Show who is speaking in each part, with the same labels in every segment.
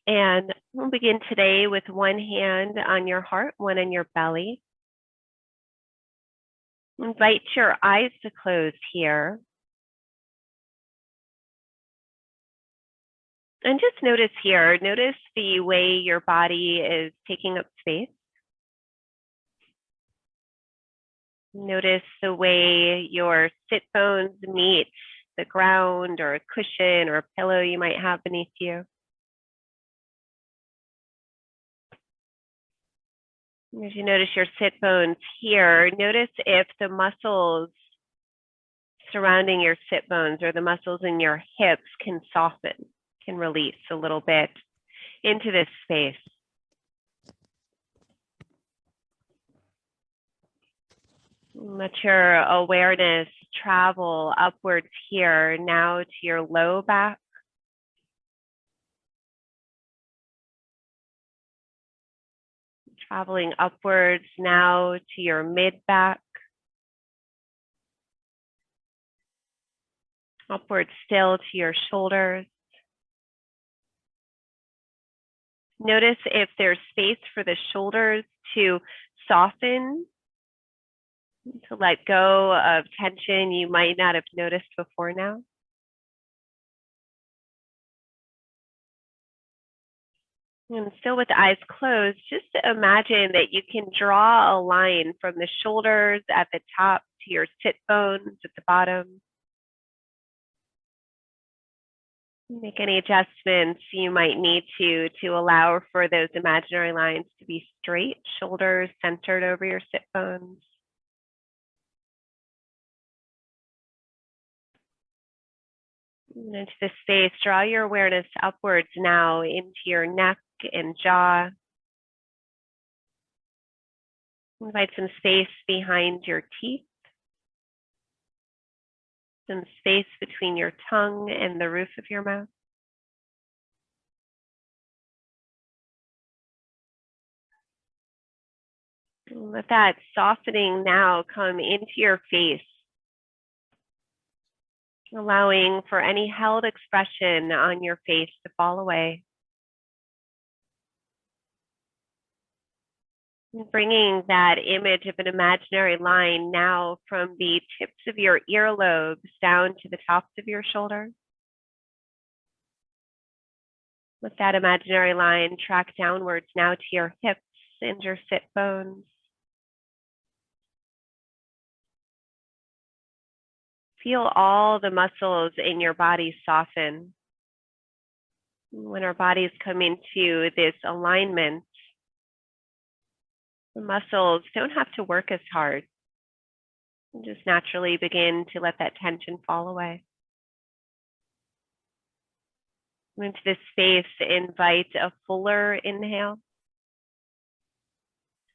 Speaker 1: And we'll begin today with one hand on your heart, one on your belly. Invite your eyes to close here. And just notice here, notice the way your body is taking up space. Notice the way your sit bones meet the ground or a cushion or a pillow you might have beneath you. As you notice your sit bones here, notice if the muscles surrounding your sit bones or the muscles in your hips can soften, can release a little bit into this space. Let your awareness travel upwards here now to your low back. Traveling upwards now to your mid back. Upwards still to your shoulders. Notice if there's space for the shoulders to soften, to let go of tension you might not have noticed before now. And still with the eyes closed, just imagine that you can draw a line from the shoulders at the top to your sit bones at the bottom. Make any adjustments you might need to allow for those imaginary lines to be straight, shoulders centered over your sit bones. And into this space, draw your awareness upwards now into your neck and jaw. Invite some space behind your teeth. Some space between your tongue and the roof of your mouth. And let that softening now come into your face, allowing for any held expression on your face to fall away. And bringing that image of an imaginary line now from the tips of your earlobes down to the tops of your shoulders. Let that imaginary line track downwards now to your hips and your sit bones. Feel all the muscles in your body soften. When our bodies come into this alignment, the muscles don't have to work as hard. Just naturally begin to let that tension fall away. Into this space, invite a fuller inhale.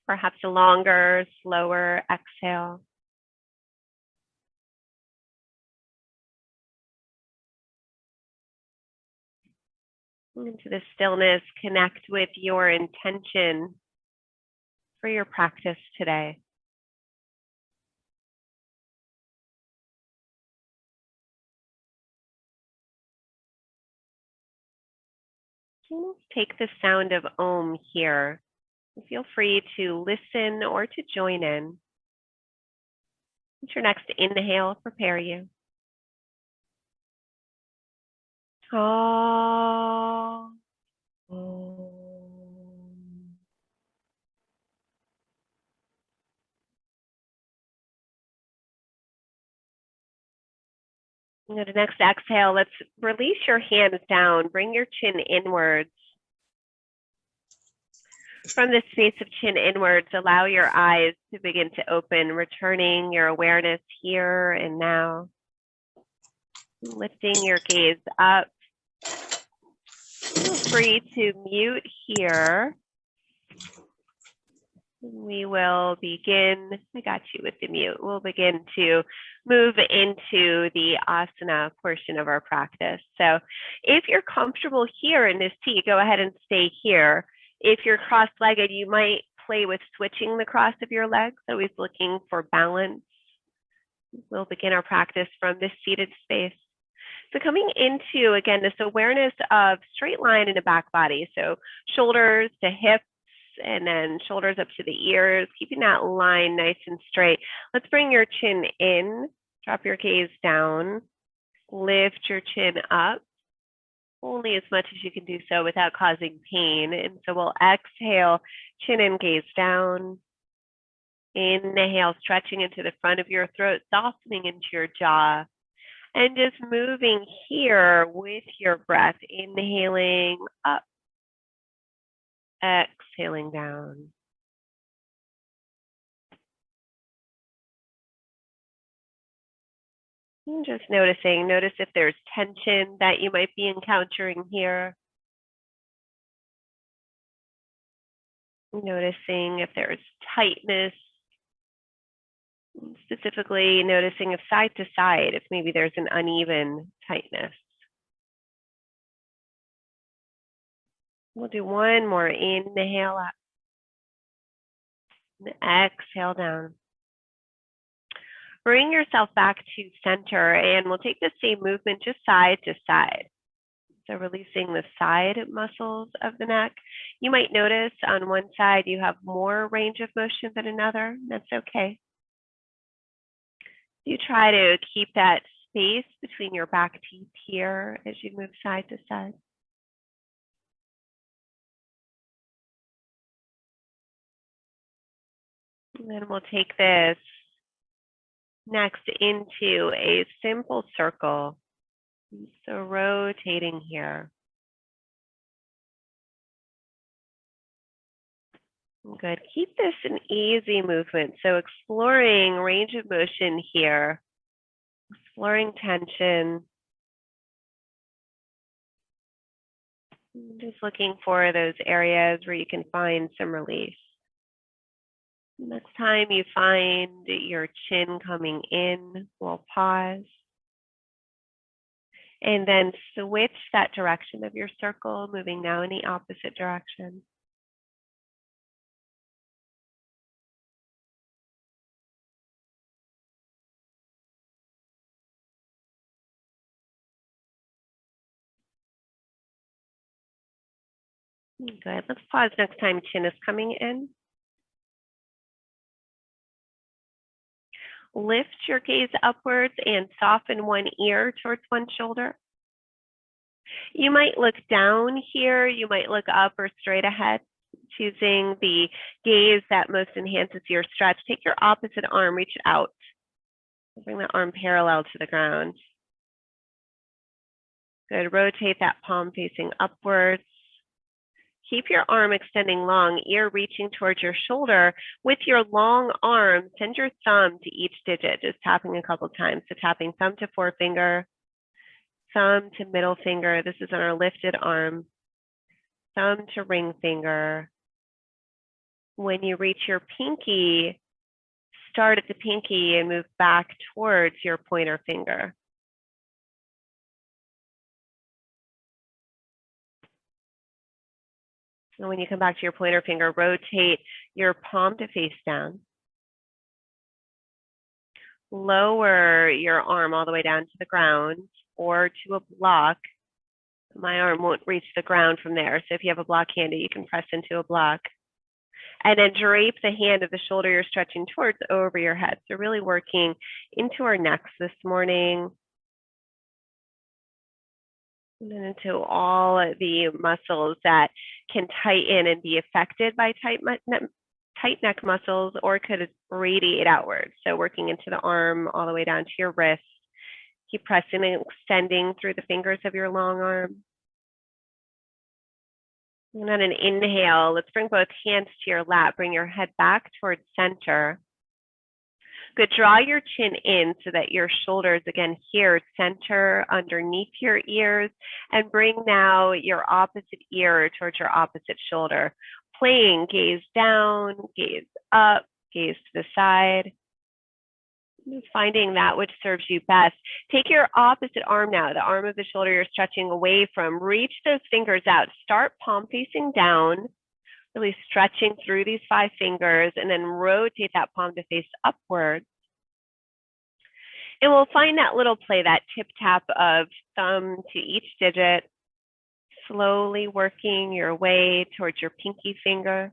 Speaker 1: Perhaps a longer, slower exhale. Into the stillness, connect with your intention for your practice today. Take the sound of Om here. Feel free to listen or to join in. Let your next inhale prepare you. Om. And the next exhale, let's release your hands down. Bring your chin inwards. From the space of chin inwards, allow your eyes to begin to open, returning your awareness here and now. Lifting your gaze up. Feel free to mute here. We will begin, I got you with the mute. We'll begin to move into the asana portion of our practice. So if you're comfortable here in this seat, go ahead and stay here. If you're cross-legged, you might play with switching the cross of your legs, always looking for balance. We'll begin our practice from this seated space. So coming into, again, this awareness of straight line in the back body. So shoulders to hips and then shoulders up to the ears, keeping that line nice and straight. Let's bring your chin in, drop your gaze down, lift your chin up, only as much as you can do so without causing pain. And so we'll exhale, chin and gaze down. Inhale, stretching into the front of your throat, softening into your jaw. And just moving here with your breath, inhaling up, exhaling down. And just notice if there's tension that you might be encountering here. Noticing if there's tightness. Specifically noticing if side to side, if maybe there's an uneven tightness. We'll do one more. Inhale up. And exhale down. Bring yourself back to center, and we'll take the same movement just side to side. So releasing the side muscles of the neck. You might notice on one side you have more range of motion than another. That's okay. You try to keep that space between your back teeth here as you move side to side. And then we'll take this next into a simple circle. So rotating here. Good. Keep this an easy movement. So exploring range of motion here, exploring tension. Just looking for those areas where you can find some relief. Next time you find your chin coming in, we'll pause. And then switch that direction of your circle, moving now in the opposite direction. Good. Let's pause next time chin is coming in. Lift your gaze upwards and soften one ear towards one shoulder. You might look down here. You might look up or straight ahead, choosing the gaze that most enhances your stretch. Take your opposite arm, reach out. Bring the arm parallel to the ground. Good. Rotate that palm facing upwards. Keep your arm extending long, ear reaching towards your shoulder. With your long arm, send your thumb to each digit, just tapping a couple times. So tapping thumb to forefinger, thumb to middle finger. This is on our lifted arm. Thumb to ring finger. When you reach your pinky, start at the pinky and move back towards your pointer finger. And when you come back to your pointer finger, rotate your palm to face down. Lower your arm all the way down to the ground or to a block. My arm won't reach the ground from there. So if you have a block handy, you can press into a block. And then drape the hand of the shoulder you're stretching towards over your head. So really working into our necks this morning. And then into all the muscles that can tighten and be affected by tight neck muscles, or could radiate outward. So working into the arm all the way down to your wrist. Keep pressing and extending through the fingers of your long arm. And on an inhale, let's bring both hands to your lap. Bring your head back towards center. Good. Draw your chin in so that your shoulders, again, here, center underneath your ears, and bring now your opposite ear towards your opposite shoulder. Playing gaze down, gaze up, gaze to the side. Finding that which serves you best. Take your opposite arm now, the arm of the shoulder you're stretching away from. Reach those fingers out. Start palm facing down, really stretching through these 5 fingers, and then rotate that palm to face upwards. And we'll find that little play, that tip tap of thumb to each digit, slowly working your way towards your pinky finger.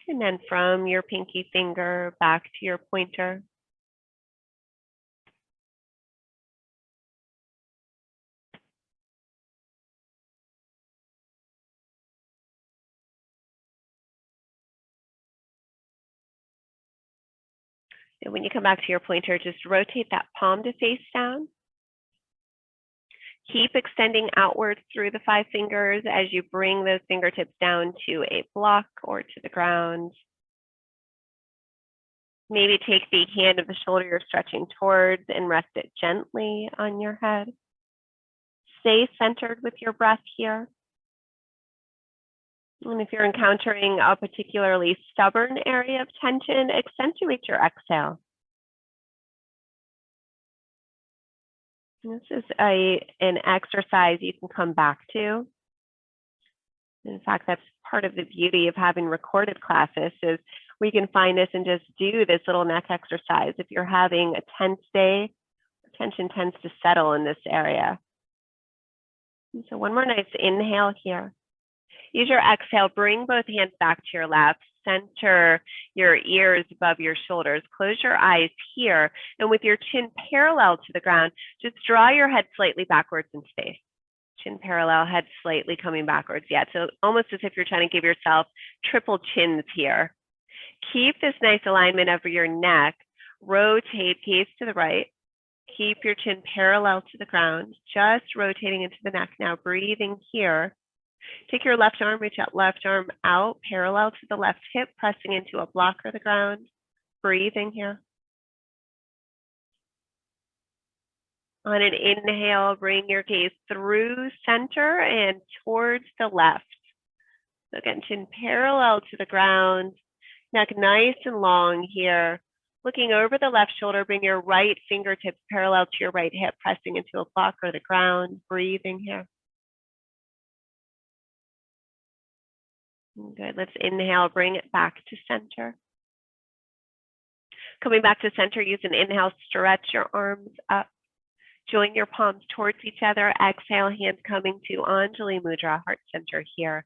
Speaker 1: And then from your pinky finger back to your pointer. And when you come back to your pointer, just rotate that palm to face down. Keep extending outwards through the 5 fingers as you bring those fingertips down to a block or to the ground. Maybe take the hand of the shoulder you're stretching towards and rest it gently on your head. Stay centered with your breath here. And if you're encountering a particularly stubborn area of tension, accentuate your exhale. This is an exercise you can come back to. In fact, that's part of the beauty of having recorded classes is we can find this and just do this little neck exercise. If you're having a tense day, tension tends to settle in this area. And so one more nice inhale here. Use your exhale, bring both hands back to your lap, center your ears above your shoulders, close your eyes here, and with your chin parallel to the ground, just draw your head slightly backwards in space. Chin parallel, head slightly coming backwards. Yeah, so almost as if you're trying to give yourself triple chins here. Keep this nice alignment over your neck. Rotate, gaze to the right. Keep your chin parallel to the ground, just rotating into the neck. Now breathing here. Take your left arm, reach that left arm out, parallel to the left hip, pressing into a block or the ground. Breathing here. On an inhale, bring your gaze through center and towards the left. So again, chin parallel to the ground, neck nice and long here. Looking over the left shoulder, bring your right fingertips parallel to your right hip, pressing into a block or the ground. Breathing here. Good. Let's inhale, bring it back to center. Coming back to center, use an inhale, stretch your arms up. Join your palms towards each other. Exhale, hands coming to Anjali Mudra, heart center here.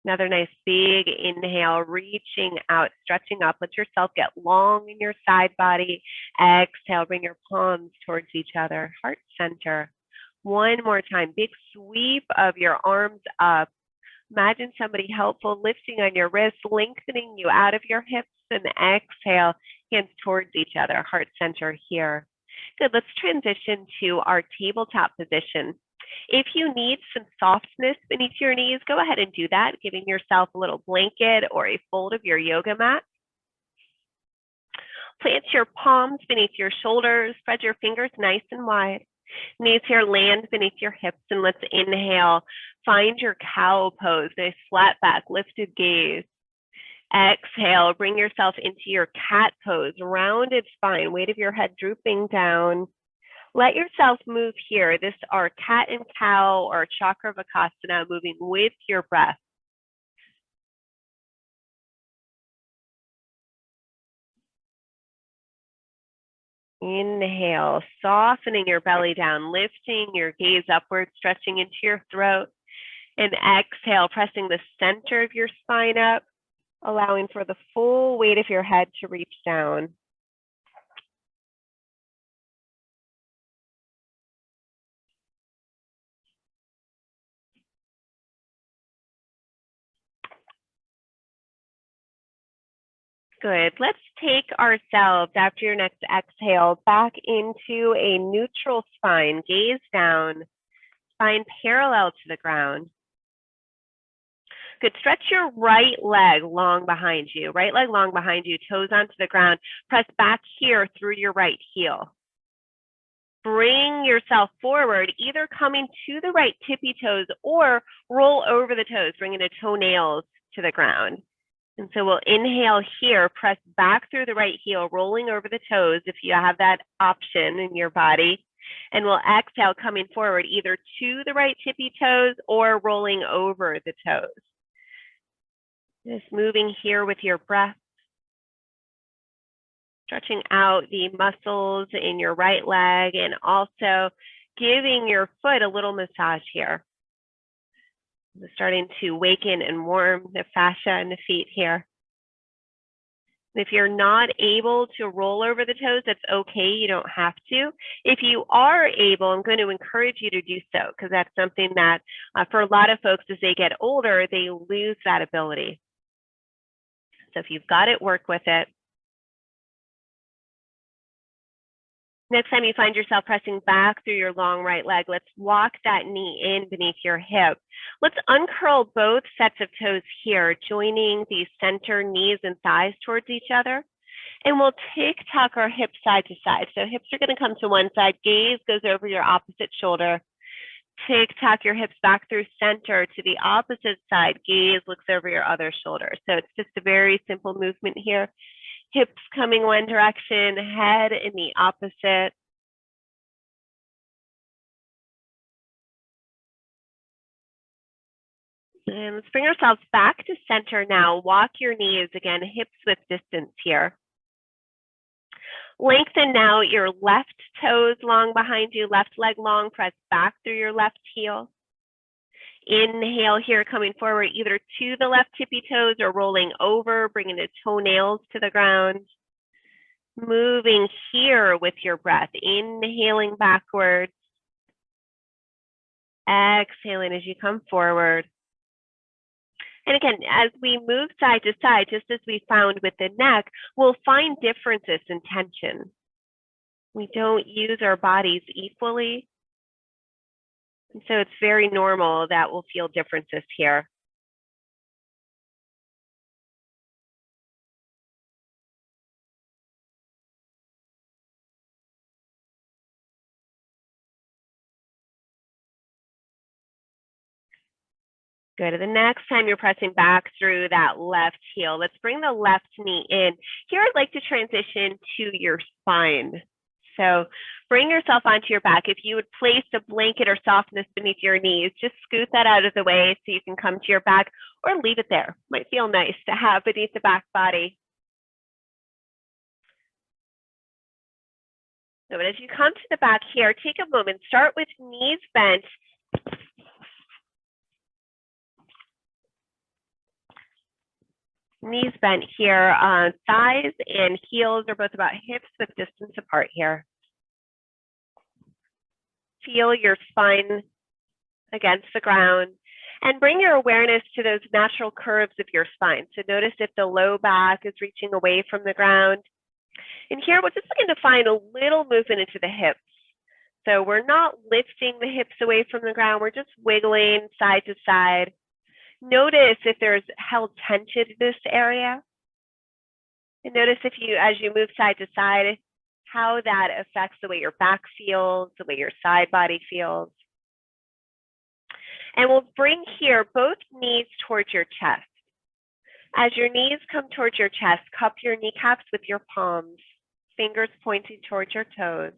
Speaker 1: Another nice big inhale, reaching out, stretching up. Let yourself get long in your side body. Exhale, bring your palms towards each other, heart center. One more time, big sweep of your arms up. Imagine somebody helpful lifting on your wrist, lengthening you out of your hips, and exhale, hands towards each other, heart center here. Good, let's transition to our tabletop position. If you need some softness beneath your knees, go ahead and do that, giving yourself a little blanket or a fold of your yoga mat. Plant your palms beneath your shoulders, spread your fingers nice and wide. Knees here land beneath your hips, and let's inhale. Find your cow pose, nice flat back, lifted gaze. Exhale, bring yourself into your cat pose, rounded spine, weight of your head drooping down. Let yourself move here. This is our cat and cow or Chakravakasana, moving with your breath. Inhale, softening your belly down, lifting your gaze upward, stretching into your throat. And exhale, pressing the center of your spine up, allowing for the full weight of your head to reach down. Good. Let's take ourselves, after your next exhale, back into a neutral spine. Gaze down, spine parallel to the ground. Good. Stretch your right leg long behind you. Right leg long behind you, toes onto the ground. Press back here through your right heel. Bring yourself forward, either coming to the right tippy toes or roll over the toes, bringing the toenails to the ground. And so we'll inhale here, press back through the right heel, rolling over the toes if you have that option in your body. And we'll exhale, coming forward, either to the right tippy toes or rolling over the toes. Just moving here with your breath. Stretching out the muscles in your right leg and also giving your foot a little massage here. Starting to waken and warm the fascia in the feet here. If you're not able to roll over the toes, that's okay. You don't have to. If you are able, I'm going to encourage you to do so because that's something that for a lot of folks as they get older, they lose that ability. So if you've got it, work with it. Next time you find yourself pressing back through your long right leg, let's walk that knee in beneath your hip. Let's uncurl both sets of toes here, joining the center knees and thighs towards each other. And we'll tick-tock our hips side to side. So hips are going to come to one side, gaze goes over your opposite shoulder. Tick-tock your hips back through center to the opposite side, gaze looks over your other shoulder. So it's just a very simple movement here. Hips coming one direction, head in the opposite. And let's bring ourselves back to center now. Walk your knees again, hips with distance here. Lengthen now your left toes long behind you, left leg long, press back through your left heel. Inhale here, coming forward either to the left tippy toes or rolling over, bringing the toenails to the ground. Moving here with your breath, inhaling backwards, exhaling as you come forward. And again, as we move side to side, just as we found with the neck, we'll find differences in tension. We don't use our bodies equally. And so it's very normal that we'll feel differences here. Good. The next time you're pressing back through that left heel, let's bring the left knee in. Here I'd like to transition to your spine. So bring yourself onto your back. If you would place a blanket or softness beneath your knees, just scoot that out of the way so you can come to your back or leave it there. Might feel nice to have beneath the back body. So as you come to the back here, take a moment, start with knees bent. Knees bent here, thighs and heels are both about hips with distance apart here. Feel your spine against the ground and bring your awareness to those natural curves of your spine. So notice if the low back is reaching away from the ground. And here we're just looking to find a little movement into the hips. So we're not lifting the hips away from the ground, we're just wiggling side to side. Notice if there's held tension in this area. And notice if you, as you move side to side, how that affects the way your back feels, the way your side body feels. And we'll bring here both knees towards your chest. As your knees come towards your chest, cup your kneecaps with your palms, fingers pointing towards your toes.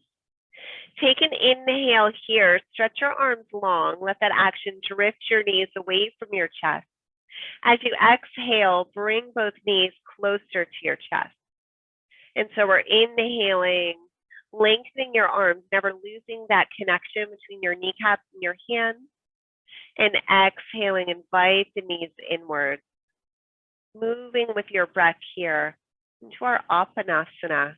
Speaker 1: Take an inhale here, stretch your arms long, let that action drift your knees away from your chest. As you exhale, bring both knees closer to your chest. And so we're inhaling, lengthening your arms, never losing that connection between your kneecaps and your hands. And exhaling, invite the knees inward. Moving with your breath here into our Apanasana.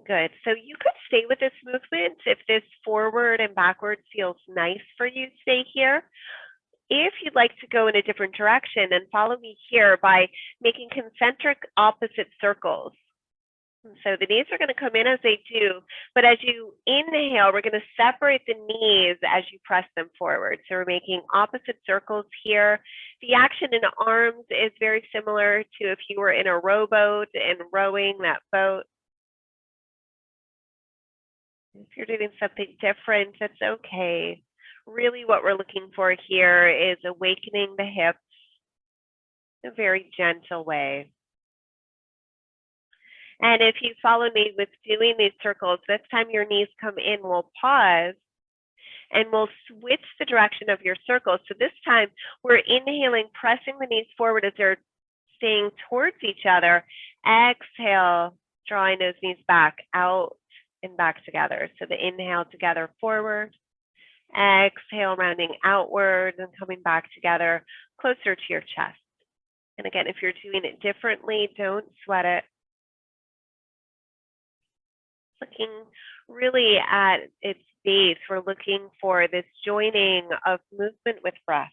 Speaker 1: Good. So you could stay with this movement if this forward and backwards feels nice for you, stay here. If you'd like to go in a different direction, then follow me here by making concentric opposite circles. So the knees are going to come in as they do, but as you inhale, we're going to separate the knees as you press them forward. So we're making opposite circles here. The action in the arms is very similar to if you were in a rowboat and rowing that boat. If you're doing something different, that's okay. Really what we're looking for here is awakening the hips in a very gentle way. And if you follow me with doing these circles, next time your knees come in, we'll pause and we'll switch the direction of your circle. So this time we're inhaling, pressing the knees forward as they're staying towards each other. Exhale, drawing those knees back, out and back together. So the inhale together forward, exhale, rounding outward and coming back together closer to your chest. And again, if you're doing it differently, don't sweat it. Looking really at its base, we're looking for this joining of movement with breath.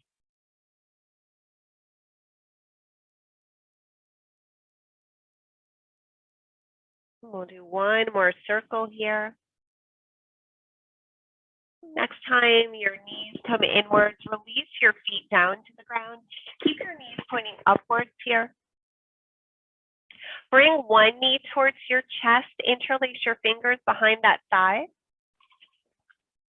Speaker 1: We'll do one more circle here. Next time your knees come inwards, release your feet down to the ground. Keep your knees pointing upwards here. Bring one knee towards your chest, interlace your fingers behind that thigh.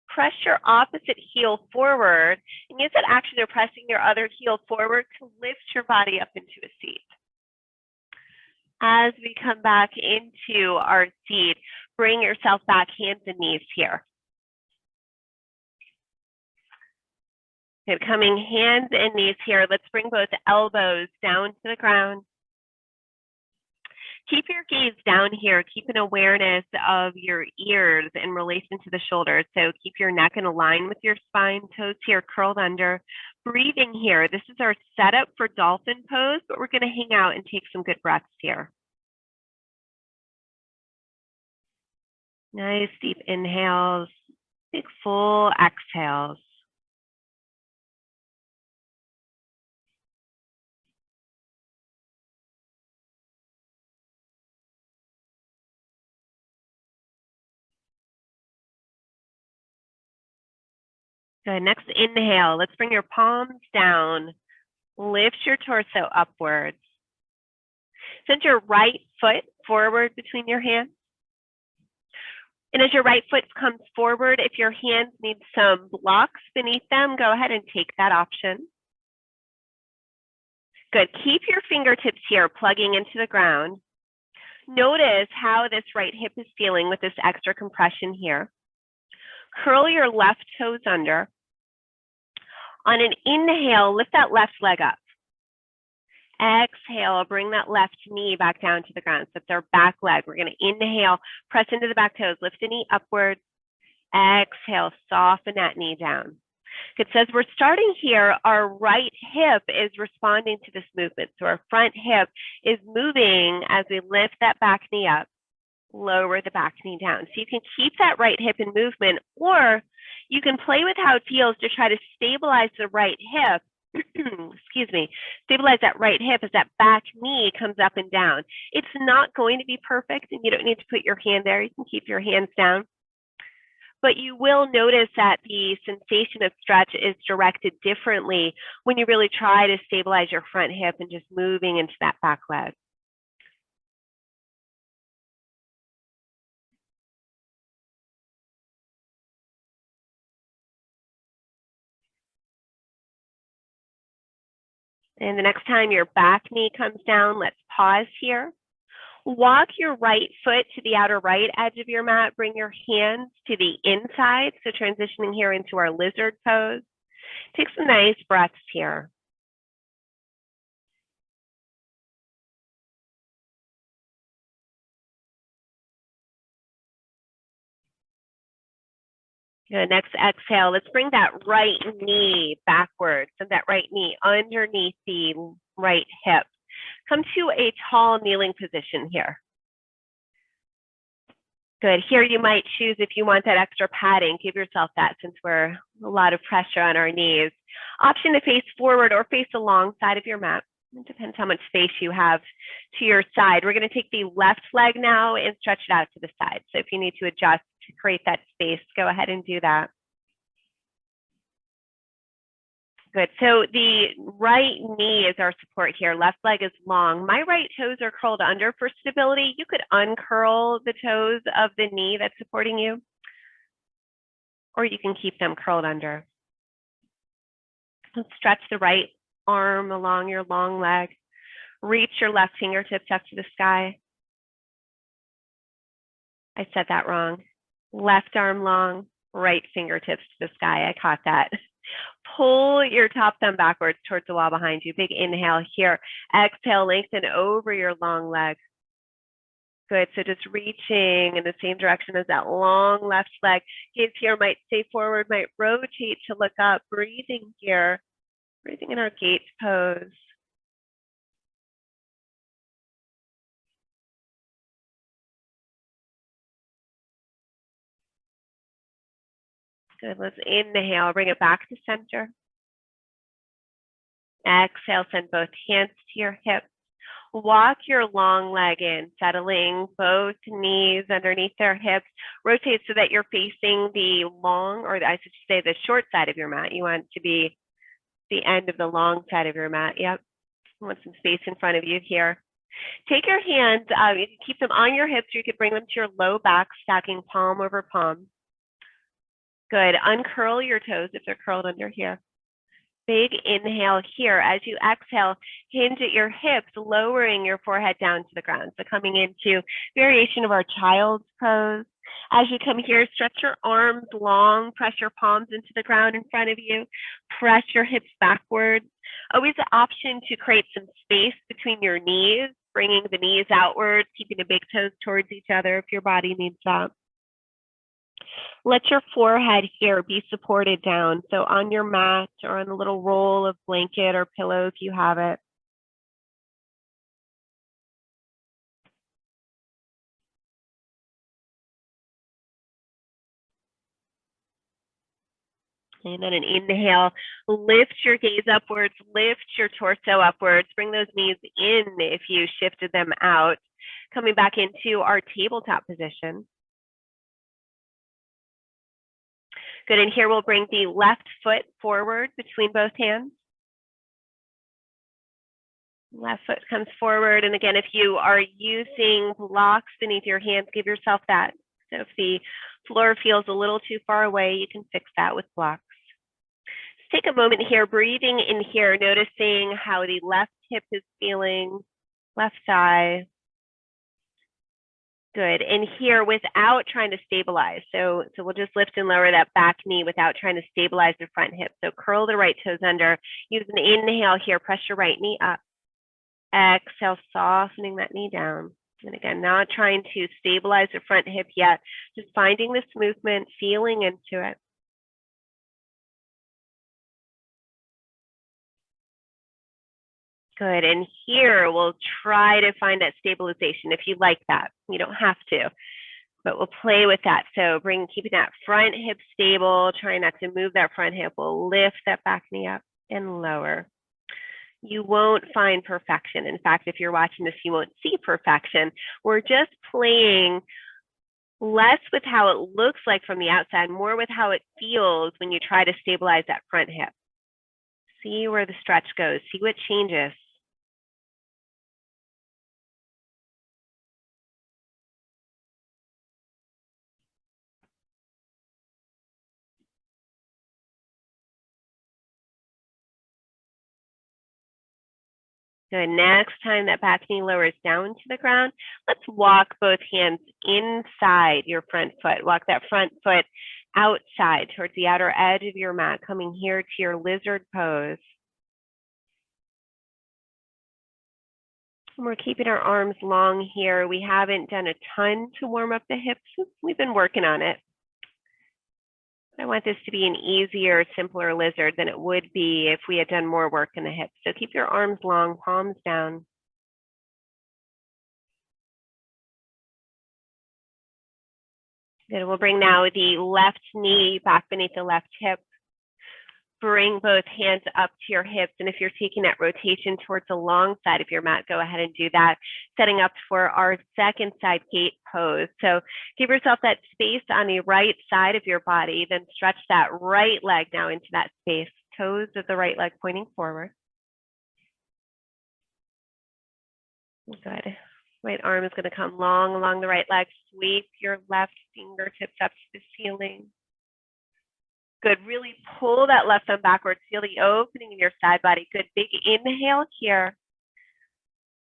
Speaker 1: Press your opposite heel forward and use that action of pressing your other heel forward to lift your body up into a seat. As we come back into our seat, bring yourself back, hands and knees here. Good, coming hands and knees here. Let's bring both elbows down to the ground. Keep your gaze down here. Keep an awareness of your ears in relation to the shoulders. So keep your neck in a line with your spine, toes here curled under. Breathing here. This is our setup for dolphin pose, but we're going to hang out and take some good breaths here. Nice deep inhales, big full exhales. Good, next inhale, let's bring your palms down. Lift your torso upwards. Send your right foot forward between your hands. And as your right foot comes forward, if your hands need some blocks beneath them, go ahead and take that option. Good, keep your fingertips here plugging into the ground. Notice how this right hip is feeling with this extra compression here. Curl your left toes under. On an inhale, lift that left leg up. Exhale, bring that left knee back down to the ground. So it's our back leg. We're going to inhale, press into the back toes, lift the knee upwards. Exhale, soften that knee down. It says we're starting here, our right hip is responding to this movement. So our front hip is moving as we lift that back knee up, lower the back knee down. So you can keep that right hip in movement, or you can play with how it feels to try to stabilize the right hip. Excuse me, stabilize that right hip as that back knee comes up and down. It's not going to be perfect, and you don't need to put your hand there. You can keep your hands down. But you will notice that the sensation of stretch is directed differently when you really try to stabilize your front hip and just moving into that back leg. And the next time your back knee comes down, let's pause here. Walk your right foot to the outer right edge of your mat. Bring your hands to the inside. So transitioning here into our lizard pose. Take some nice breaths here. Good. Next exhale. Let's bring that right knee backwards. So that right knee underneath the right hip. Come to a tall kneeling position here. Good. Here you might choose, if you want that extra padding, give yourself that, since we're a lot of pressure on our knees. Option to face forward or face alongside of your mat. It depends how much space you have to your side. We're going to take the left leg now and stretch it out to the side. So if you need to adjust to create that space, go ahead and do that. Good. So the right knee is our support here. Left leg is long. My right toes are curled under for stability. You could uncurl the toes of the knee that's supporting you, or you can keep them curled under. Let's stretch the right arm along your long leg. Reach your left fingertips up to the sky. I said that wrong. Left arm long, right fingertips to the sky. I caught that. Pull your top thumb backwards towards the wall behind you. Big inhale here. Exhale, lengthen over your long leg. Good. So just reaching in the same direction as that long left leg. Gaze here might stay forward, might rotate to look up. Breathing here. Breathing in our gates pose. Good. Let's inhale. Bring it back to center. Exhale. Send both hands to your hips. Walk your long leg in, settling both knees underneath their hips. Rotate so that you're facing the long, or I should say the short side of your mat. You want to be the end of the long side of your mat. Yep. You want some space in front of you here. Take your hands, you can keep them on your hips, or you could bring them to your low back, stacking palm over palm. Good. Uncurl your toes if they're curled under here. Big inhale here. As you exhale, hinge at your hips, lowering your forehead down to the ground. So coming into variation of our child's pose. As you come here, stretch your arms long, press your palms into the ground in front of you, press your hips backwards. Always the option to create some space between your knees, bringing the knees outwards, keeping the big toes towards each other if your body needs that. Let your forehead here be supported down. So on your mat or on the little roll of blanket or pillow if you have it. And then an inhale, lift your gaze upwards, lift your torso upwards, bring those knees in if you shifted them out. Coming back into our tabletop position. Good, and here we'll bring the left foot forward between both hands. Left foot comes forward, and again, if you are using blocks beneath your hands, give yourself that. So if the floor feels a little too far away, you can fix that with blocks. Take a moment here, breathing in here, noticing how the left hip is feeling, left thigh. Good, and here without trying to stabilize. So we'll just lift and lower that back knee without trying to stabilize the front hip. So curl the right toes under. Use an inhale here, press your right knee up. Exhale, softening that knee down. And again, not trying to stabilize the front hip yet, just finding this movement, feeling into it. Good, and here we'll try to find that stabilization if you like that. You don't have to, but we'll play with that. So keeping that front hip stable, trying not to move that front hip. We'll lift that back knee up and lower. You won't find perfection. In fact, if you're watching this, you won't see perfection. We're just playing less with how it looks like from the outside, more with how it feels when you try to stabilize that front hip. See where the stretch goes, see what changes. Good. Next time that back knee lowers down to the ground, let's walk both hands inside your front foot. Walk that front foot outside towards the outer edge of your mat, coming here to your lizard pose. And we're keeping our arms long here. We haven't done a ton to warm up the hips. We've been working on it. I want this to be an easier, simpler lizard than it would be if we had done more work in the hips. So keep your arms long, palms down. Good. We'll bring now the left knee back beneath the left hip. Bring both hands up to your hips. And if you're taking that rotation towards the long side of your mat, go ahead and do that. Setting up for our second side gate pose. So give yourself that space on the right side of your body, then stretch that right leg now into that space. Toes of the right leg pointing forward. Good. Right arm is going to come long along the right leg. Sweep your left fingertips up to the ceiling. Good. Really pull that left thumb backwards. Feel the opening in your side body. Good. Big inhale here.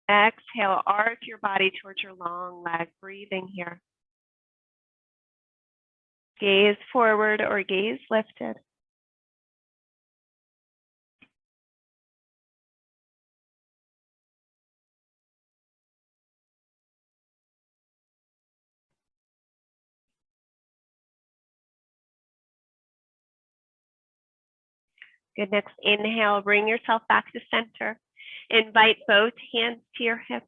Speaker 1: Exhale. Arc your body towards your long leg. Breathing here. Gaze forward or gaze lifted. Good. Next inhale, bring yourself back to center. Invite both hands to your hips.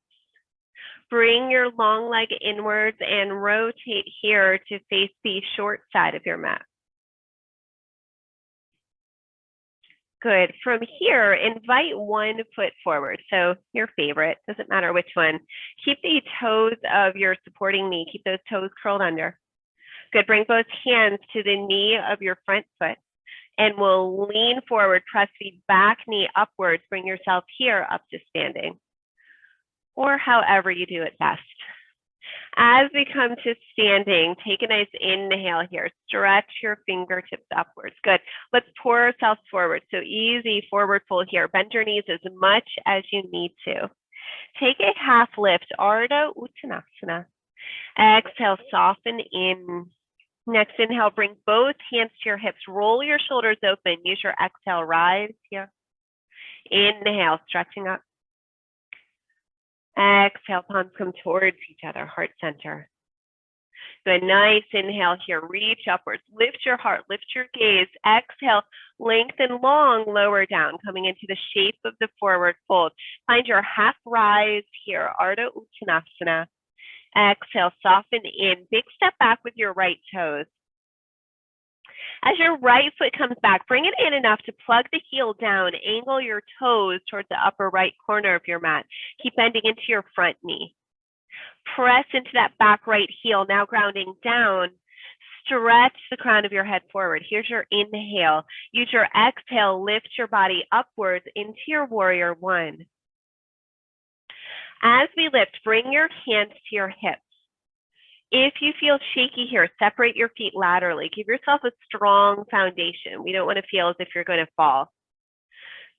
Speaker 1: Bring your long leg inwards and rotate here to face the short side of your mat. Good. From here, invite one foot forward. So your favorite, doesn't matter which one. Keep the toes of your supporting knee. Keep those toes curled under. Good. Bring both hands to the knee of your front foot. And we'll lean forward, press the back knee upwards, bring yourself here up to standing, or however you do it best. As we come to standing, take a nice inhale here. Stretch your fingertips upwards. Good. Let's pour ourselves forward. So easy forward fold here. Bend your knees as much as you need to. Take a half lift, Ardha Uttanasana. Exhale, soften in. Next inhale, bring both hands to your hips. Roll your shoulders open. Use your exhale, rise here. Inhale, stretching up. Exhale, palms come towards each other, heart center. Good, nice inhale here. Reach upwards. Lift your heart, lift your gaze. Exhale, lengthen long, lower down, coming into the shape of the forward fold. Find your half rise here, Ardha Uttanasana. Exhale, soften in. Big step back with your right toes. As your right foot comes back, bring it in enough to plug the heel down. Angle your toes towards the upper right corner of your mat. Keep bending into your front knee. Press into that back right heel, now grounding down. Stretch the crown of your head forward. Here's your inhale. Use your exhale, lift your body upwards into your warrior one. As we lift, bring your hands to your hips. If you feel shaky here, separate your feet laterally. Give yourself a strong foundation. We don't want to feel as if you're going to fall.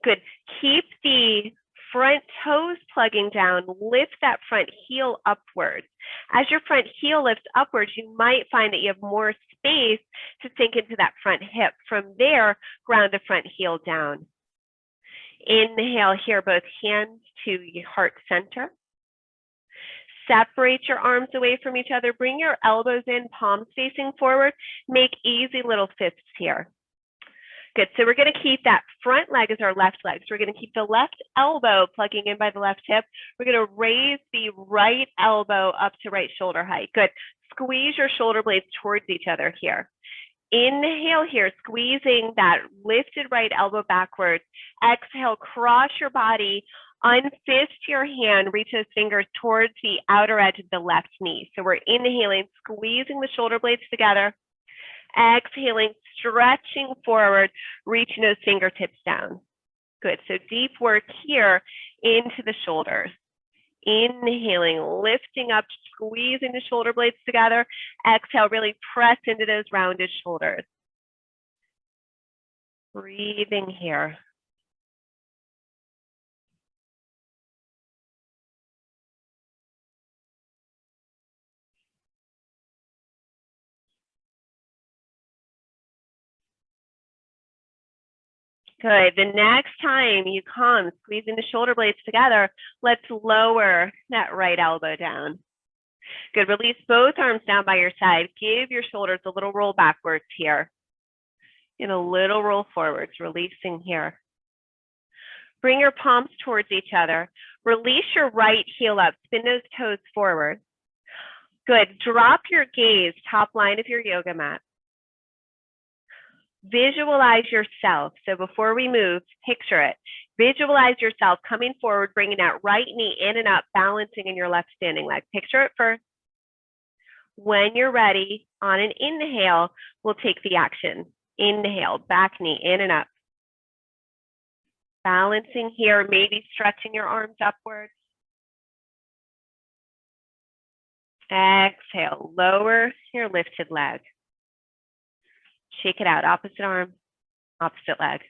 Speaker 1: Good. Keep the front toes plugging down. Lift that front heel upwards. As your front heel lifts upwards, you might find that you have more space to sink into that front hip. From there, ground the front heel down. Inhale here, both hands to your heart center. Separate your arms away from each other. Bring your elbows in, palms facing forward. Make easy little fists here. Good, so we're gonna keep that front leg as our left leg. So we're gonna keep the left elbow plugging in by the left hip. We're gonna raise the right elbow up to right shoulder height. Good, squeeze your shoulder blades towards each other here. Inhale here, squeezing that lifted right elbow backwards. Exhale, cross your body, unfist your hand, reach those fingers towards the outer edge of the left knee. So we're inhaling, squeezing the shoulder blades together. Exhaling, stretching forward, reaching those fingertips down. Good, so deep work here into the shoulders. Inhaling, lifting up, squeezing the shoulder blades together. Exhale, really press into those rounded shoulders. Breathing here. Good. The next time you come, squeezing the shoulder blades together, let's lower that right elbow down. Good. Release both arms down by your side. Give your shoulders a little roll backwards here. And a little roll forwards, releasing here. Bring your palms towards each other. Release your right heel up. Spin those toes forward. Good. Drop your gaze, top line of your yoga mat. Visualize yourself. So before we move, picture it. Visualize yourself coming forward, bringing that right knee in and up, balancing in your left standing leg. Picture it first. When you're ready, on an inhale, we'll take the action. Inhale, back knee in and up. Balancing here, maybe stretching your arms upwards. Exhale, lower your lifted leg. Shake it out, opposite arm, opposite leg.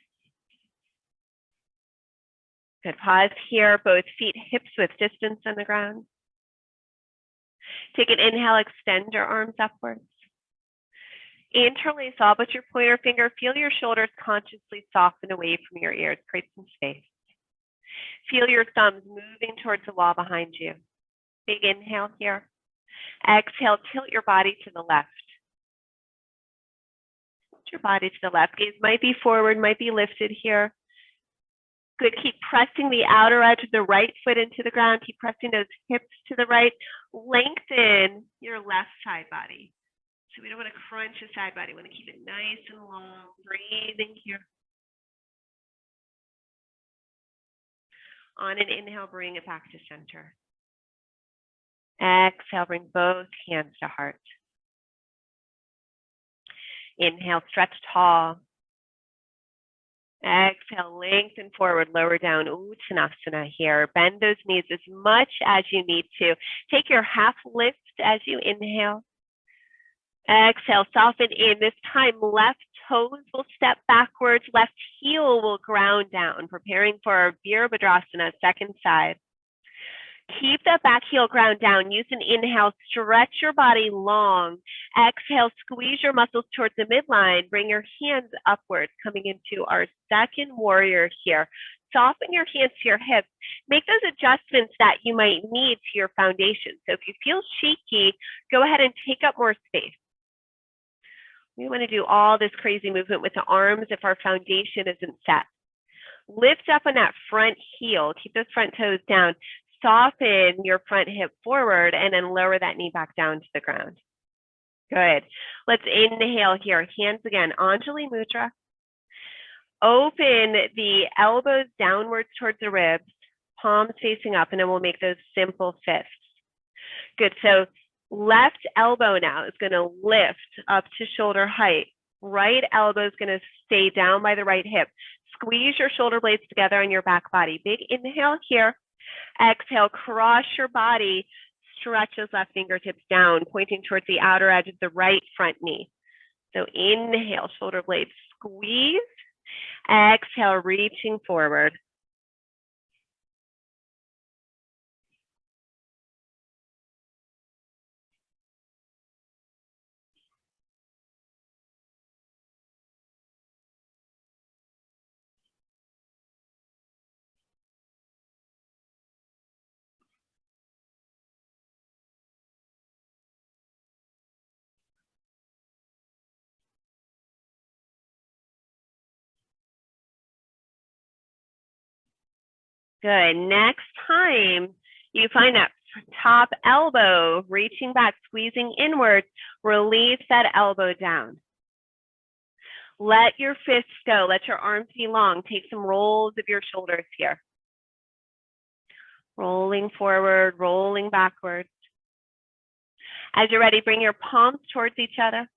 Speaker 1: Good, pause here, both feet hips width distance on the ground. Take an inhale, extend your arms upwards. Interlace all but your pointer finger. Feel your shoulders consciously soften away from your ears. Create some space. Feel your thumbs moving towards the wall behind you. Big inhale here. Exhale, tilt your body to the left. Tilt your body to the left. Gaze might be forward, might be lifted here. Good, keep pressing the outer edge of the right foot into the ground. Keep pressing those hips to the right. Lengthen your left side body. So we don't want to crunch the side body. We want to keep it nice and long. Breathing here. On an inhale, bring it back to center. Exhale, bring both hands to heart. Inhale, stretch tall. Exhale, lengthen forward, lower down, Uttanasana here. Bend those knees as much as you need to. Take your half lift as you inhale. Exhale, soften in. This time, left toes will step backwards, left heel will ground down, preparing for our Virabhadrasana, second side. Keep that back heel ground down. Use an inhale, stretch your body long. Exhale, squeeze your muscles towards the midline. Bring your hands upwards, coming into our second warrior here. Soften your hands to your hips. Make those adjustments that you might need to your foundation. So if you feel shaky, go ahead and take up more space. We want to do all this crazy movement with the arms if our foundation isn't set. Lift up on that front heel. Keep those front toes down. Soften your front hip forward and then lower that knee back down to the ground. Good. Let's inhale here. Hands again, Anjali Mudra. Open the elbows downwards towards the ribs, palms facing up, and then we'll make those simple fists. Good. So left elbow now is going to lift up to shoulder height. Right elbow is going to stay down by the right hip. Squeeze your shoulder blades together on your back body. Big inhale here. Exhale, cross your body. Stretch those left fingertips down, pointing towards the outer edge of the right front knee. So inhale, shoulder blades squeeze. Exhale, reaching forward. Good. Next time you find that top elbow reaching back, squeezing inwards, release that elbow down. Let your fists go. Let your arms be long. Take some rolls of your shoulders here. Rolling forward, rolling backwards. As you're ready, bring your palms towards each other.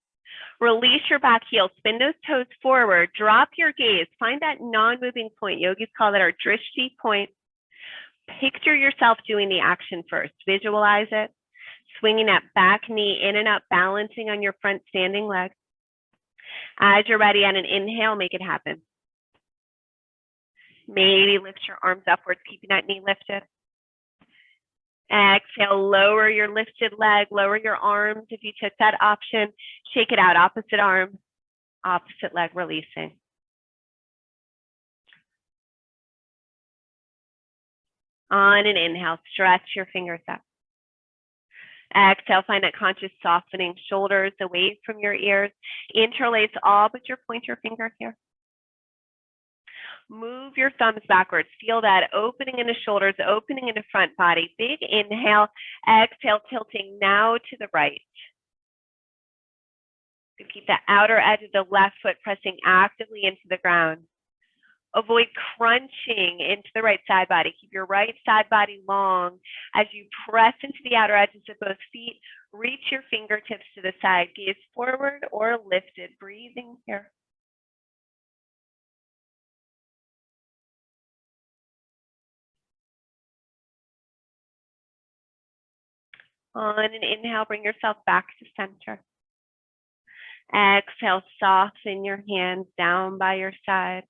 Speaker 1: Release your back heel. Spin those toes forward. Drop your gaze. Find that non-moving point. Yogis call that our drishti point. Picture yourself doing the action first. Visualize it. Swinging that back knee in and up, balancing on your front standing leg. As you're ready, on an inhale, make it happen. Maybe lift your arms upwards, keeping that knee lifted. Exhale, lower your lifted leg, lower your arms if you took that option. Shake it out, opposite arm, opposite leg, releasing. On an inhale, stretch your fingers up. Exhale, find that conscious softening, shoulders away from your ears. Interlace all but your pointer finger here. Move your thumbs backwards. Feel that opening in the shoulders, opening in the front body. Big inhale, exhale, tilting now to the right. Keep the outer edge of the left foot pressing actively into the ground. Avoid crunching into the right side body. Keep your right side body long. As you press into the outer edges of both feet, reach your fingertips to the side. Gaze forward or lifted. Breathing here. On an inhale, bring yourself back to center. Exhale, soften your hands down by your side.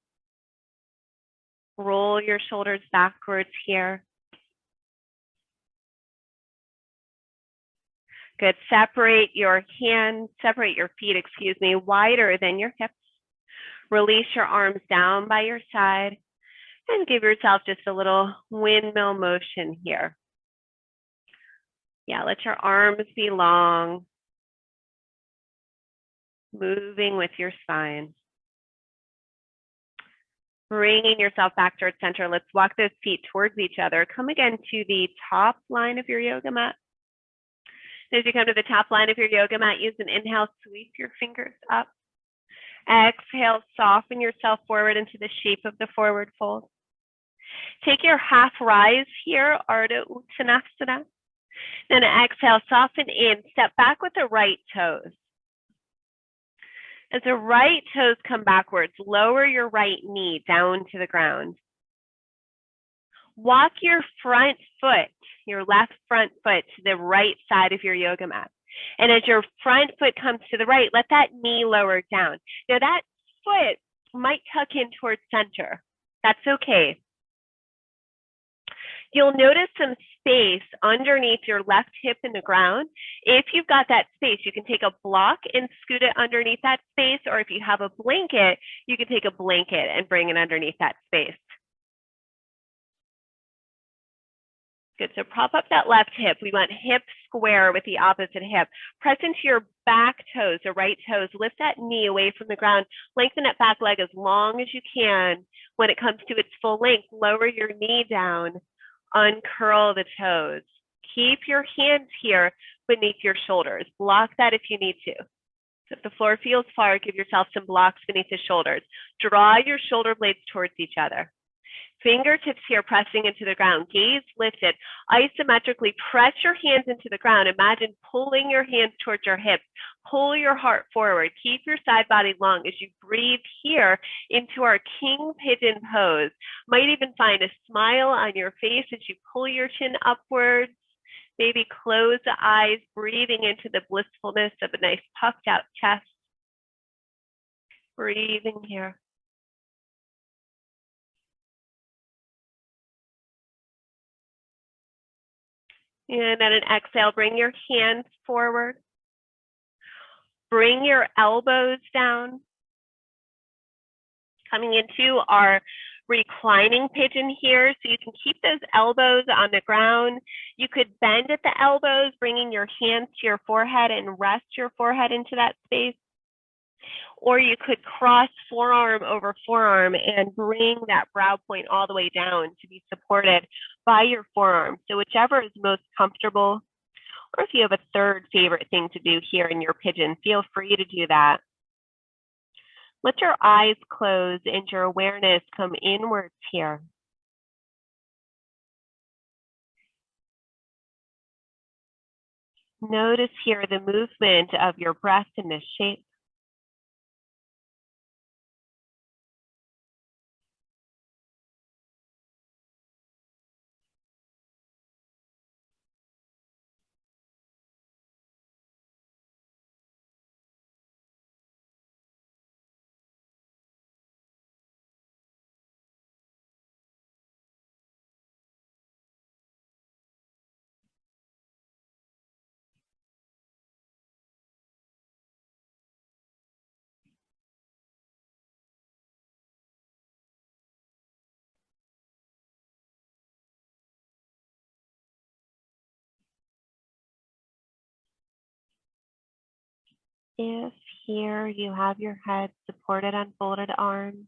Speaker 1: Roll your shoulders backwards here. Good. Separate your feet, wider than your hips. Release your arms down by your side and give yourself just a little windmill motion here. Yeah, let your arms be long, moving with your spine. Bringing yourself back towards center. Let's walk those feet towards each other. Come again to the top line of your yoga mat. As you come to the top line of your yoga mat, use an inhale, sweep your fingers up. Exhale, soften yourself forward into the shape of the forward fold. Take your half rise here, Ardha Uttanasana. Then exhale, soften in, step back with the right toes. As the right toes come backwards, lower your right knee down to the ground. Walk your front foot, your left front foot, to the right side of your yoga mat. And as your front foot comes to the right, let that knee lower down. Now that foot might tuck in towards center. That's okay. You'll notice some space underneath your left hip in the ground. If you've got that space, you can take a block and scoot it underneath that space, or if you have a blanket, you can take a blanket and bring it underneath that space. Good, so prop up that left hip. We want hip square with the opposite hip. Press into your back toes, the right toes. Lift that knee away from the ground. Lengthen that back leg as long as you can. When it comes to its full length, lower your knee down. Uncurl the toes. Keep your hands here beneath your shoulders. Block that if you need to. So if the floor feels far, give yourself some blocks beneath the shoulders. Draw your shoulder blades towards each other. Fingertips here pressing into the ground. Gaze lifted. Isometrically press your hands into the ground. Imagine pulling your hands towards your hips. Pull your heart forward. Keep your side body long as you breathe here into our king pigeon pose. Might even find a smile on your face as you pull your chin upwards. Maybe close the eyes, breathing into the blissfulness of a nice puffed out chest. Breathing here. And on an exhale, bring your hands forward. Bring your elbows down. Coming into our reclining pigeon here, so you can keep those elbows on the ground. You could bend at the elbows, bringing your hands to your forehead and rest your forehead into that space. Or you could cross forearm over forearm and bring that brow point all the way down to be supported by your forearm. So whichever is most comfortable, or if you have a third favorite thing to do here in your pigeon, feel free to do that. Let your eyes close and your awareness come inwards here. Notice here the movement of your breath in this shape. If here you have your head supported on folded arms,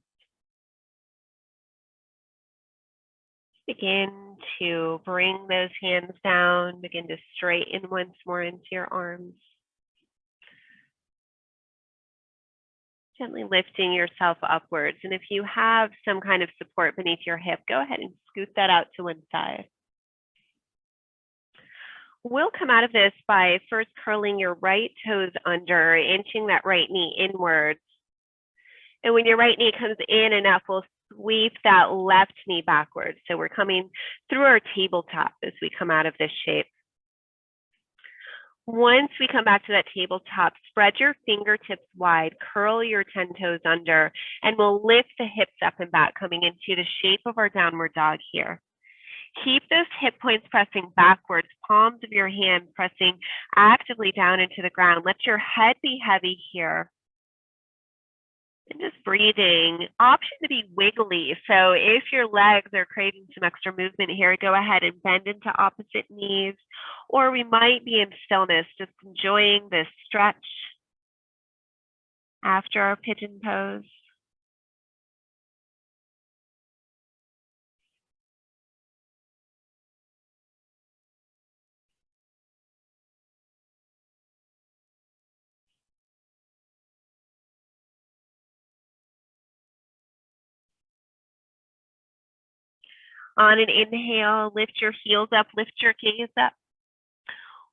Speaker 1: begin to bring those hands down, begin to straighten once more into your arms. Gently lifting yourself upwards. And if you have some kind of support beneath your hip, go ahead and scoot that out to one side. We'll come out of this by first curling your right toes under, inching that right knee inwards. And when your right knee comes in enough, we'll sweep that left knee backwards. So we're coming through our tabletop as we come out of this shape. Once we come back to that tabletop, spread your fingertips wide, curl your 10 toes under, and we'll lift the hips up and back, coming into the shape of our downward dog here. Keep those hip points pressing backwards, palms of your hand pressing actively down into the ground. Let your head be heavy here. And just breathing. Option to be wiggly. So if your legs are craving some extra movement here, go ahead and bend into opposite knees. Or we might be in stillness, just enjoying this stretch after our pigeon pose. On an inhale, lift your heels up, lift your gaze up.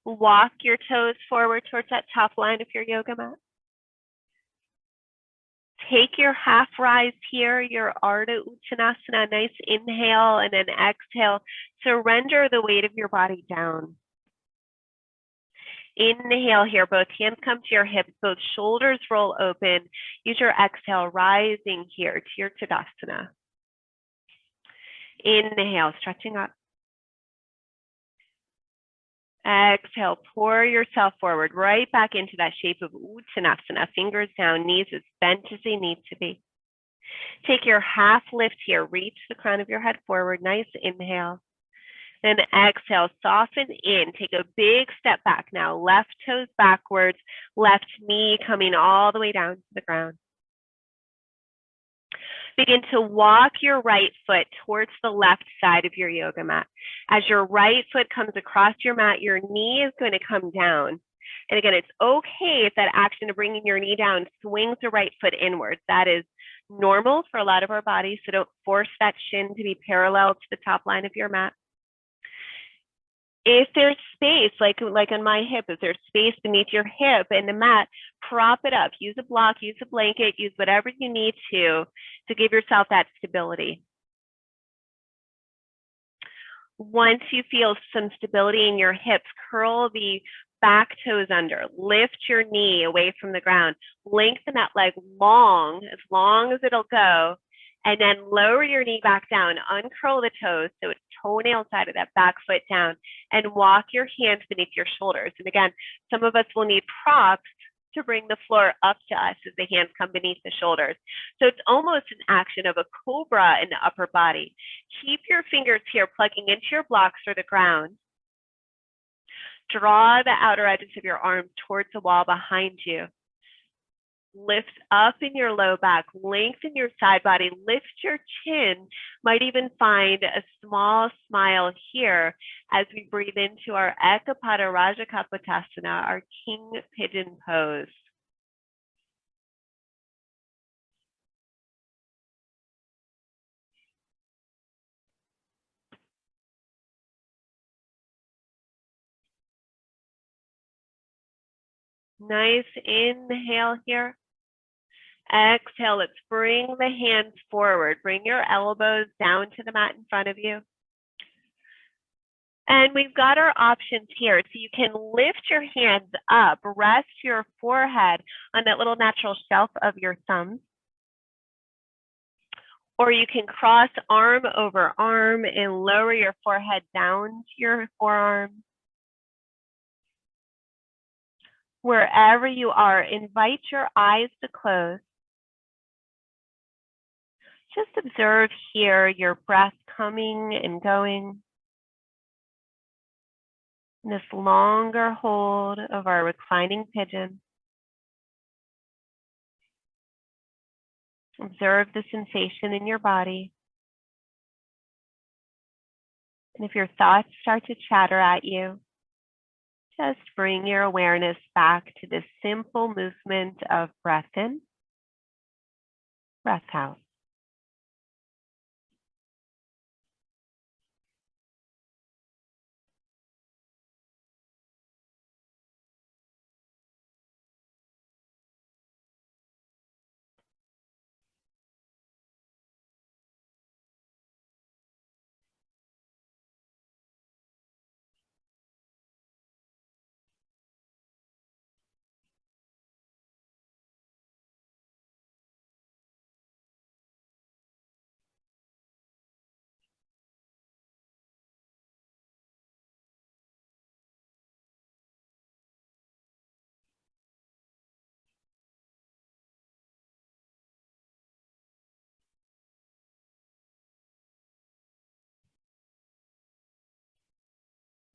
Speaker 1: Walk your toes forward towards that top line of your yoga mat. Take your half rise here, your Ardha Uttanasana, nice inhale and then exhale. Surrender the weight of your body down. Inhale here, both hands come to your hips, both shoulders roll open. Use your exhale, rising here to your Tadasana. Inhale, stretching up. Exhale, pour yourself forward, right back into that shape of Uttanasana. Fingers down, knees as bent as they need to be. Take your half lift here, reach the crown of your head forward, nice inhale. Then exhale, soften in, take a big step back now, left toes backwards, left knee coming all the way down to the ground. Begin to walk your right foot towards the left side of your yoga mat. As your right foot comes across your mat, your knee is going to come down. And again, it's okay if that action of bringing your knee down swings the right foot inwards. That is normal for a lot of our bodies, so don't force that shin to be parallel to the top line of your mat. If there's space, like on my hip, if there's space beneath your hip and the mat, prop it up. Use a block, use a blanket, use whatever you need to give yourself that stability. Once you feel some stability in your hips, curl the back toes under. Lift your knee away from the ground. Lengthen that leg long as it'll go. And then lower your knee back down, uncurl the toes, so it's toenail side of that back foot down, and walk your hands beneath your shoulders. And again, some of us will need props to bring the floor up to us as the hands come beneath the shoulders. So it's almost an action of a cobra in the upper body. Keep your fingers here plugging into your blocks or the ground. Draw the outer edges of your arms towards the wall behind you. Lift up in your low back, lengthen your side body, lift your chin. Might even find a small smile here as we breathe into our Ekapada Rajakapotasana, our king pigeon pose. Nice inhale here. Exhale, let's bring the hands forward. Bring your elbows down to the mat in front of you. And we've got our options here. So you can lift your hands up, rest your forehead on that little natural shelf of your thumbs. Or you can cross arm over arm and lower your forehead down to your forearm. Wherever you are, invite your eyes to close. Just observe here your breath coming and going. This longer hold of our reclining pigeon. Observe the sensation in your body. And if your thoughts start to chatter at you, just bring your awareness back to this simple movement of breath in, breath out.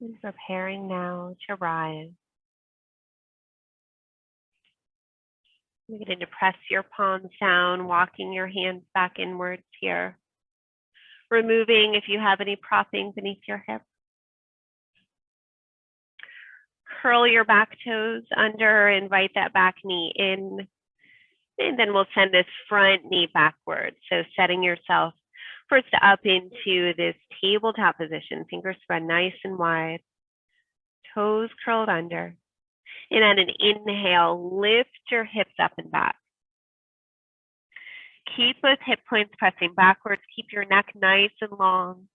Speaker 1: And preparing now to rise. You're going to press your palms down, walking your hands back inwards here. Removing if you have any propping beneath your hips. Curl your back toes under, invite that back knee in, and then we'll send this front knee backwards. So setting yourself first up into this tabletop position, fingers spread nice and wide, toes curled under. And on an inhale, lift your hips up and back. Keep both hip points pressing backwards. Keep your neck nice and long.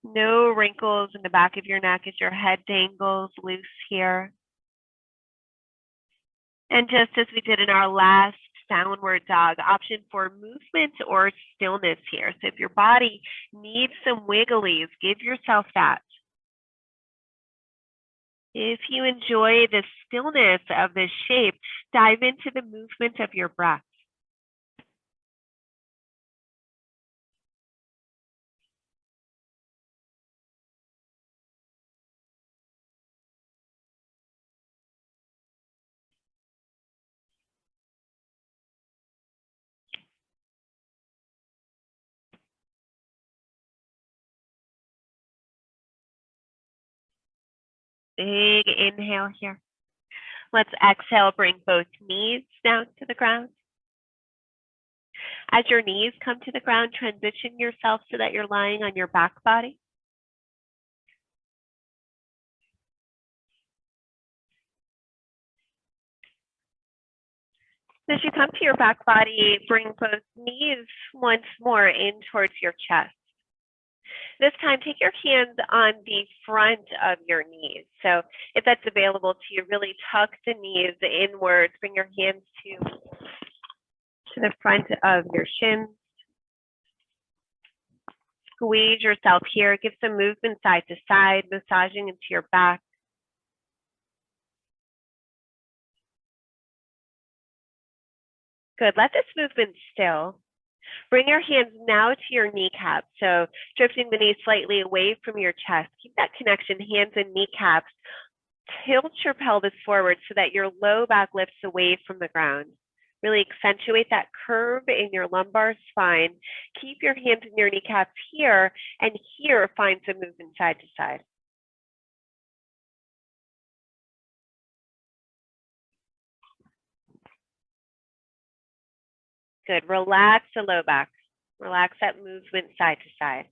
Speaker 1: No wrinkles in the back of your neck as your head dangles loose here. And just as we did in our last downward dog, option for movement or stillness here. So if your body needs some wigglies, give yourself that. If you enjoy the stillness of this shape, dive into the movement of your breath. Big inhale here. Let's exhale, bring both knees down to the ground. As your knees come to the ground, transition yourself so that you're lying on your back body. As you come to your back body, bring both knees once more in towards your chest. This time, take your hands on the front of your knees. So if that's available to you, really tuck the knees inwards. Bring your hands to the front of your shins. Squeeze yourself here. Give some movement side to side, massaging into your back. Good. Let this movement still. Bring your hands now to your kneecaps. So drifting the knees slightly away from your chest. Keep that connection, hands and kneecaps. Tilt your pelvis forward so that your low back lifts away from the ground. Really accentuate that curve in your lumbar spine. Keep your hands and your kneecaps here, and here find some movement side to side. Good. Relax the low back. Relax that movement side to side.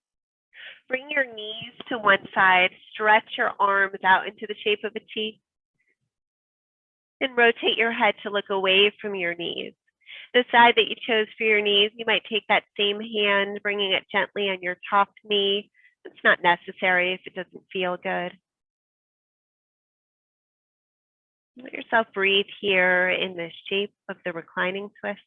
Speaker 1: Bring your knees to one side. Stretch your arms out into the shape of a T. And rotate your head to look away from your knees. The side that you chose for your knees, you might take that same hand, bringing it gently on your top knee. It's not necessary if it doesn't feel good. Let yourself breathe here in the shape of the reclining twist.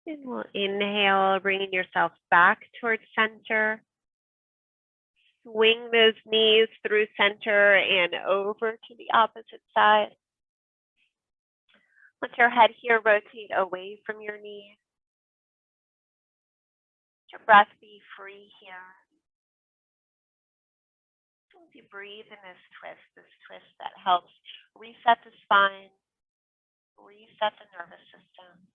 Speaker 1: And we'll inhale, bringing yourself back towards center. Swing those knees through center and over to the opposite side. Let your head here rotate away from your knees. Let your breath be free here. As you breathe in this twist that helps reset the spine, reset the nervous system.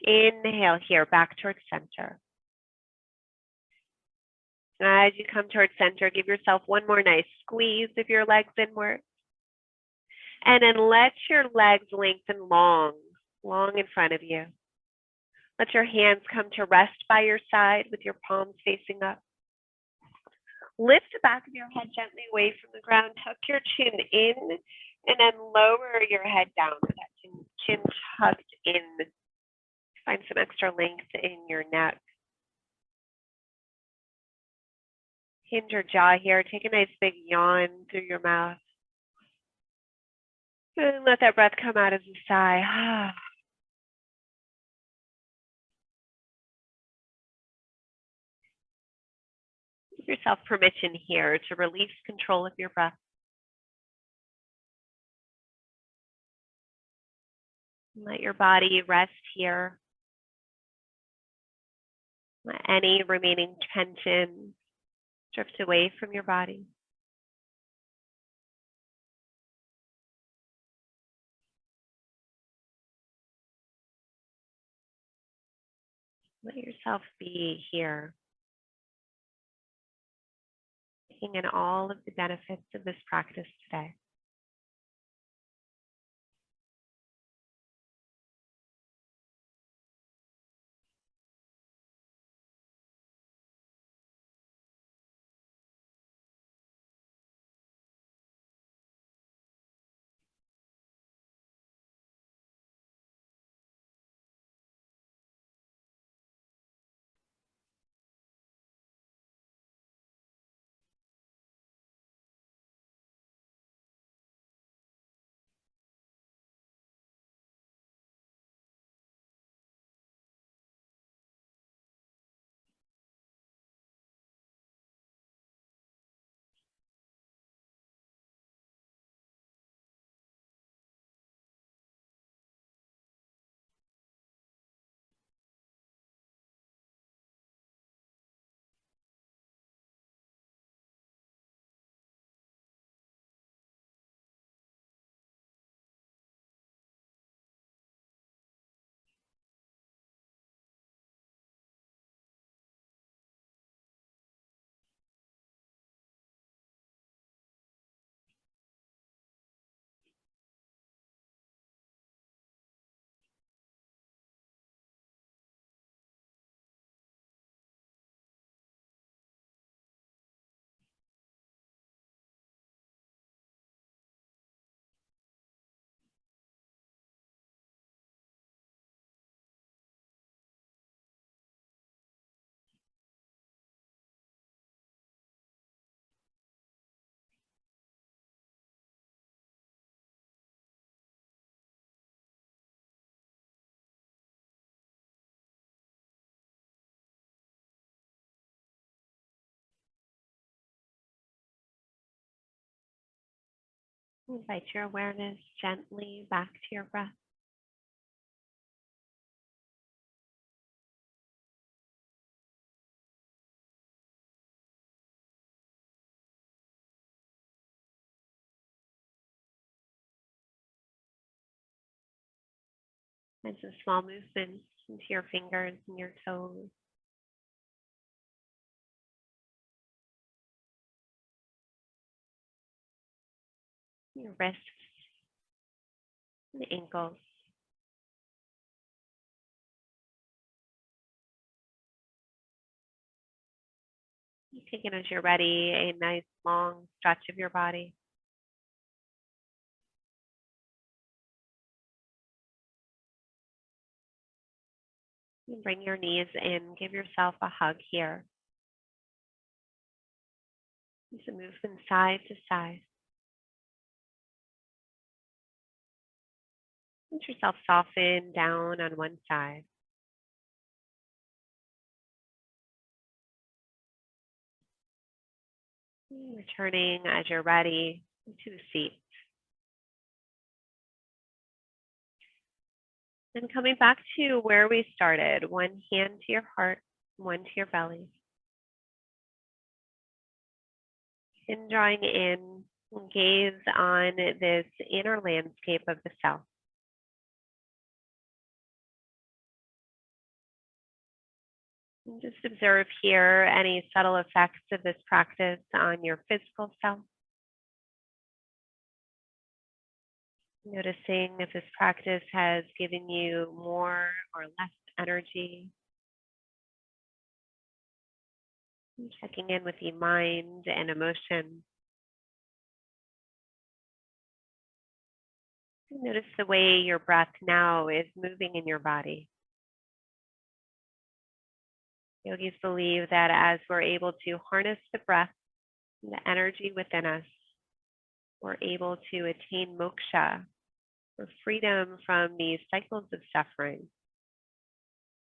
Speaker 1: Inhale here, back towards center. As you come towards center, give yourself one more nice squeeze of your legs inward. And then let your legs lengthen long. long in front of you. Let your hands come to rest by your side with your palms facing up. Lift the back of your head gently away from the ground. Tuck your chin in and then lower your head down with that chin tucked in. Find some extra length in your neck. Hinge your jaw here. Take a nice big yawn through your mouth. And let that breath come out as a sigh. Give yourself permission here to release control of your breath. Let your body rest here. Let any remaining tension drift away from your body. Let yourself be here, taking in all of the benefits of this practice today. Invite your awareness gently back to your breath. And some small movements into your fingers and your toes. Your wrists and ankles. Take it as you're ready, a nice long stretch of your body. And bring your knees in, give yourself a hug here. So move from side to side. Let yourself soften down on one side. Returning as you're ready to a seat. And coming back to where we started, one hand to your heart, one to your belly. And drawing in, gaze on this inner landscape of the self. And just observe here any subtle effects of this practice on your physical self. Noticing if this practice has given you more or less energy. And checking in with the mind and emotion. Notice the way your breath now is moving in your body. Yogis believe that as we're able to harness the breath and the energy within us, we're able to attain moksha, or freedom from these cycles of suffering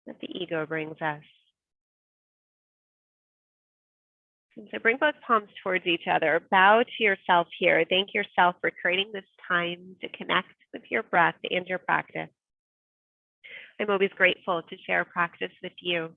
Speaker 1: that the ego brings us. And so bring both palms towards each other. Bow to yourself here. Thank yourself for creating this time to connect with your breath and your practice. I'm always grateful to share practice with you.